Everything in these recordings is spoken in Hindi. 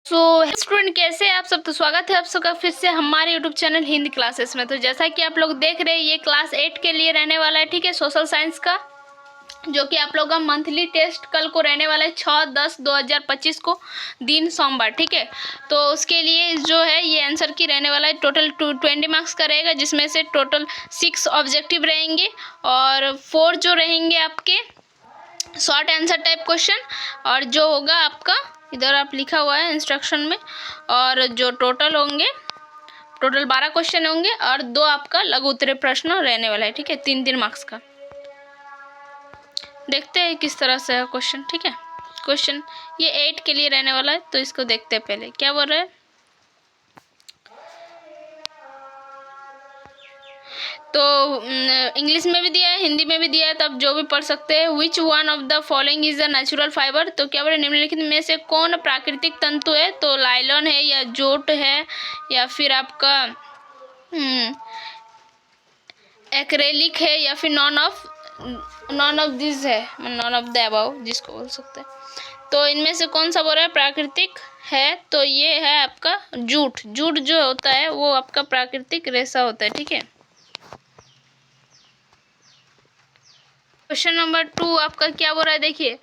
सो स्टूडेंट कैसे हैं आप सब। तो स्वागत है आप सबका फिर से हमारे यूट्यूब चैनल हिंदी क्लासेस में। तो जैसा कि आप लोग देख रहे हैं ये क्लास 8 के लिए रहने वाला है, ठीक है, सोशल साइंस का, जो कि आप लोग का मंथली टेस्ट कल को रहने वाला है 6/10/2025 को, दिन सोमवार, ठीक है। तो उसके लिए जो है ये आंसर की रहने वाला है, टोटल 20 मार्क्स का रहेगा, जिसमें से टोटल 6 ऑब्जेक्टिव रहेंगे और 4 जो रहेंगे आपके शॉर्ट आंसर टाइप क्वेश्चन, और जो होगा आपका इधर आप लिखा हुआ है इंस्ट्रक्शन में, और जो टोटल होंगे टोटल 12 क्वेश्चन होंगे और 2 आपका लघु उत्तरीय प्रश्न रहने वाला है, ठीक है, 3 मार्क्स का। देखते हैं किस तरह से है क्वेश्चन, ठीक है। क्वेश्चन ये 8 के लिए रहने वाला है, तो इसको देखते हैं। पहले क्या बोल रहे हैं, तो इंग्लिश में भी दिया है, हिंदी में भी दिया है, तो आप जो भी पढ़ सकते हैं। Which one of the following is a natural fibre, तो क्या बोले निम्नलिखित में से कौन प्राकृतिक तंतु है, तो लाइलॉन है या जूट है या फिर आपका एक्रेलिक है या फिर नॉन ऑफ दिस है, नॉन ऑफ द अबव जिसको बोल सकते हैं। तो इनमें से कौन सा बोल रहा है प्राकृतिक है, तो ये है आपका जूट। जूट जो होता है वो आपका प्राकृतिक रेशा होता है, ठीक है। क्वेश्चन नंबर 2 आपका क्या बोल रहा है, देखिए,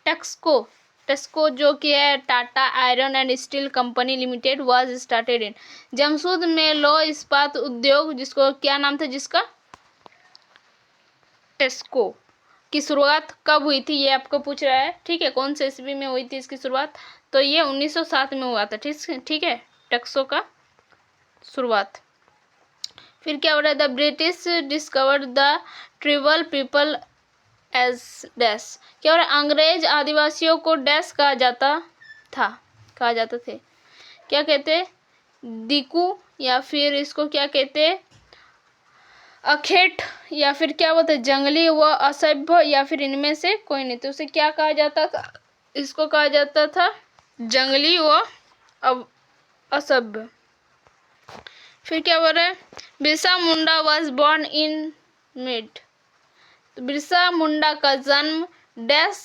टेस्को जो कि है Tata iron and steel company limited was started in, Jamshed में लौह इस्पात उद्योग, जिसको क्या नाम था जिसका, टेस्को की शुरुआत कब हुई थी, ये आपको पूछ रहा है, ठीक है। कौन से ईस्वी में हुई थी इसकी शुरुआत, तो ये 1907 में हुआ था, ठीक है, टेस्को का शुरुआत। फिर क्या हो रहा है, the British discovered the tribal people as dash, क्या हो रहा है, अंग्रेज आदिवासियों को डैश कहा जाता थे, क्या कहते, दिकू, या फिर इसको क्या कहते, अखेट, या फिर क्या बोलते जंगली व असभ्य, या फिर इनमें से कोई नहीं। तो उसे क्या कहा जाता था, इसको कहा जाता था जंगली व असभ्य। फिर क्या बोल रहे हैं, Birsa Munda was born in mid, तो बिरसा मुंडा का जन्म डैश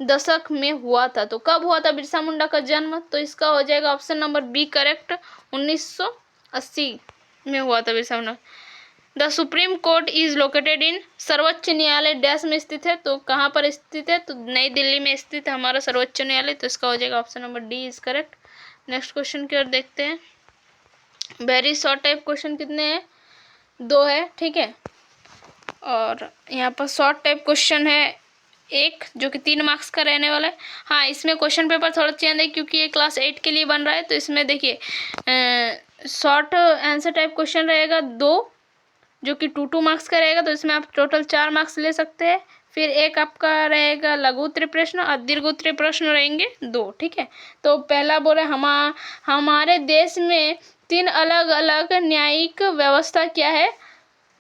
दशक में हुआ था, तो कब हुआ था बिरसा मुंडा का जन्म, तो इसका हो जाएगा ऑप्शन नंबर बी करेक्ट, 1980 में हुआ था Birsa Munda. The supreme court is located in, सर्वोच्च न्यायालय डैश में स्थित है, तो कहाँ पर स्थित है, तो नई दिल्ली में स्थित है हमारा सर्वोच्च न्यायालय, तो इसका हो जाएगा option number D is correct. Next question की ओर देखते हैं। वेरी शॉर्ट टाइप क्वेश्चन कितने हैं, 2 है, ठीक है, और यहाँ पर शॉर्ट टाइप क्वेश्चन है 1 जो कि 3 मार्क्स का रहने वाला है। हाँ, इसमें क्वेश्चन पेपर थोड़ा चेंज है क्योंकि ये क्लास 8 के लिए बन रहा है, तो इसमें देखिए शॉर्ट आंसर टाइप क्वेश्चन रहेगा 2 जो कि 2 मार्क्स का रहेगा, तो इसमें आप टोटल 4 मार्क्स ले सकते हैं। फिर 1 आपका रहेगा लघु उत्तरीय प्रश्न और दीर्घ उत्तरीय प्रश्न रहेंगे 2, ठीक है। तो पहला बोले हमारे देश में 3 अलग अलग न्यायिक व्यवस्था क्या है,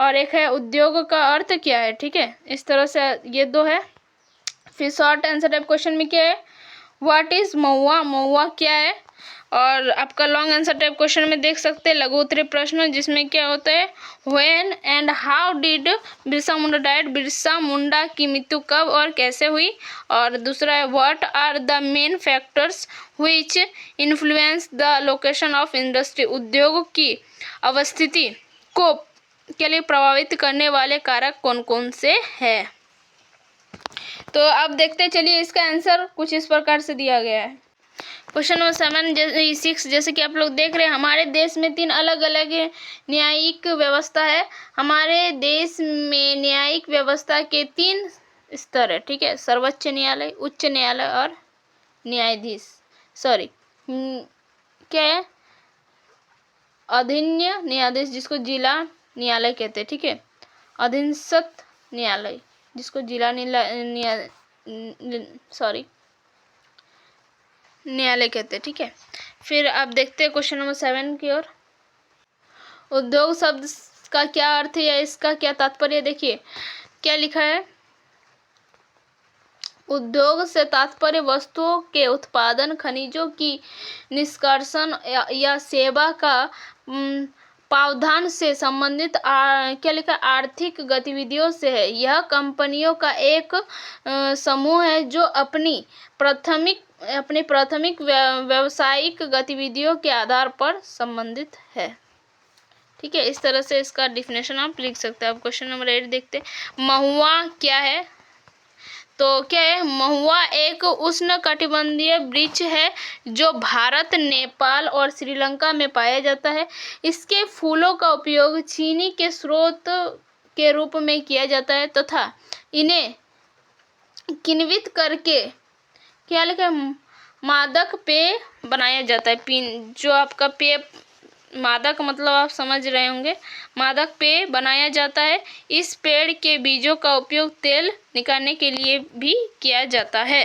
और एक है उद्योग का अर्थ क्या है, ठीक है, इस तरह से ये 2 है। फिर शॉर्ट आंसर टाइप क्वेश्चन में क्या है, व्हाट इज महुआ, महुआ क्या है, और आपका लॉन्ग आंसर टाइप क्वेश्चन में देख सकते हैं लघु उत्तरीय प्रश्न, जिसमें क्या होता है, when and how did Birsa Munda died, Birsa Munda की मृत्यु कब और कैसे हुई, और दूसरा है what are the main factors which influence the location of industry, उद्योग की अवस्थिति को के लिए प्रभावित करने वाले कारक कौन कौन से हैं। तो अब देखते चलिए, इसका आंसर कुछ इस प्रकार से दिया गया है। क्वेश्चन नंबर 6 जैसे कि आप लोग देख रहे हैं, हमारे देश में 3 अलग अलग न्यायिक व्यवस्था है। हमारे देश में न्यायिक व्यवस्था के 3 स्तर है, ठीक है, सर्वोच्च न्यायालय, उच्च न्यायालय और न्यायाधीश, क्या है, अधीन्य न्यायाधीश जिसको जिला न्यायालय कहते हैं, ठीक है, अधीनस्थ न्यायालय जिसको जिला न्यायालय कहते हैं, ठीक है। फिर आप देखते हैं क्वेश्चन नंबर 7 की ओर। उद्योग शब्द का क्या अर्थ है या इसका क्या तात्पर्य, देखिए क्या लिखा है, उद्योग से तात्पर्य वस्तुओं के उत्पादन, खनिजों की निष्कर्षण या सेवा का प्रावधान से संबंधित क्या लिखा, आर्थिक गतिविधियों से है। यह कंपनियों का एक समूह है जो अपनी प्राथमिक अपनी प्राथमिक व्यावसायिक गतिविधियों के आधार पर संबंधित है। ठीक है, इस तरह से इसका डिफिनेशन आप लिख सकते हैं। अब क्वेश्चन नंबर 8 देखते हैं। महुआ क्या है? तो क्या है? महुआ एक उष्णकटिबंधीय वृक्ष है जो भारत, नेपाल और श्रीलंका में पाया जाता है। इसके फूलों का उपयोग चीनी के स्रोत के रूप में किया जाता है तथा इन्हें किण्वित करके क्या लिखा है? मादक पेय बनाया जाता है। जो आपका पेय, मादक मतलब आप समझ रहे होंगे, मादक पेय बनाया जाता है। इस पेड़ के बीजों का उपयोग तेल निकालने के लिए भी किया जाता है।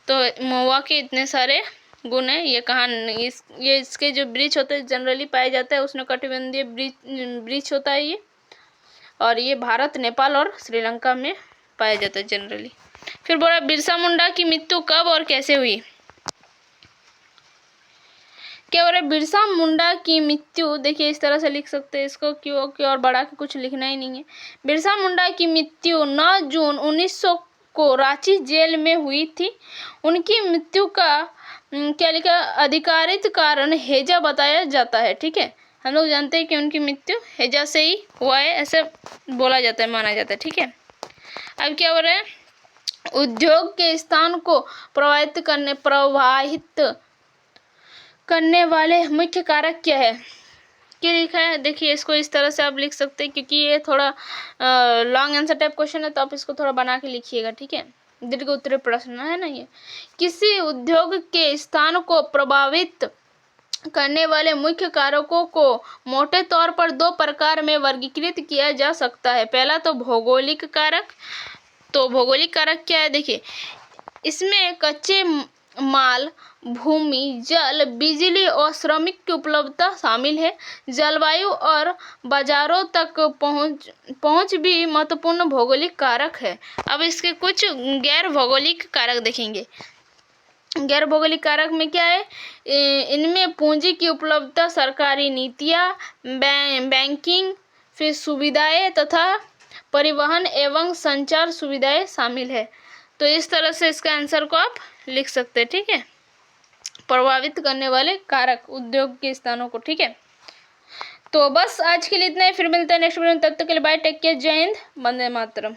तो महुआ के इतने सारे गुण हैं। ये कहाँ ये इसके जो वृक्ष होते हैं जनरली पाए जाता है, उष्णकटिबंधीय वृक्ष होता है ये, और ये भारत, नेपाल और श्रीलंका में पाया जाता है जनरली। फिर बोला बिरसा मुंडा की मृत्यु कब और कैसे हुई? क्या हो रहा है? बिरसा मुंडा की मृत्यु देखिए इस तरह से लिख सकते हैं इसको, क्योंकि और बढ़ा के कुछ लिखना ही नहीं है। बिरसा मुंडा की मृत्यु 9 जून 1900 को रांची जेल में हुई थी। उनकी मृत्यु का क्या लिखा? आधिकारिक कारण हैजा बताया जाता है। ठीक है, हम लोग जानते हैं कि उनकी मृत्यु हैजा से ही हुआ है, ऐसे बोला जाता है, माना जाता है। ठीक है, अब क्या हो रहा है? उद्योग के स्थान को प्रभावित करने वाले मुख्य कारक क्या है? क्या लिखा है? देखिए इसको इस तरह से आप लिख सकते हैं, क्योंकि ये थोड़ा लॉन्ग आंसर टाइप क्वेश्चन है, तो आप इसको थोड़ा बना के लिखिएगा। ठीक है, दीर्घ उत्तरीय प्रश्न है ना ये। किसी उद्योग के स्थान को प्रभावित करने वाले मुख्य कारकों को मोटे तौर पर 2 प्रकार में वर्गीकृत किया जा सकता है। पहला तो भौगोलिक कारक। तो भौगोलिक कारक क्या है? देखिए इसमें कच्चे माल, भूमि, जल, बिजली और श्रमिक की उपलब्धता शामिल है। जलवायु और बाजारों तक पहुंच भी महत्वपूर्ण भौगोलिक कारक है। अब इसके कुछ गैर भौगोलिक कारक देखेंगे। गैर भौगोलिक कारक में क्या है? इनमें पूंजी की उपलब्धता, सरकारी नीतियाँ, बैंकिंग, फिर सुविधाएं तथा परिवहन एवं संचार सुविधाएं शामिल है। तो इस तरह से इसका आंसर को आप लिख सकते हैं। ठीक है, प्रभावित करने वाले कारक उद्योग के स्थानों को। ठीक है, तो बस आज के लिए इतना ही। फिर मिलते हैं नेक्स्ट वीडियो में, तब तक के लिए बाय, टेक केयर, जय हिंद, वंदे मातरम।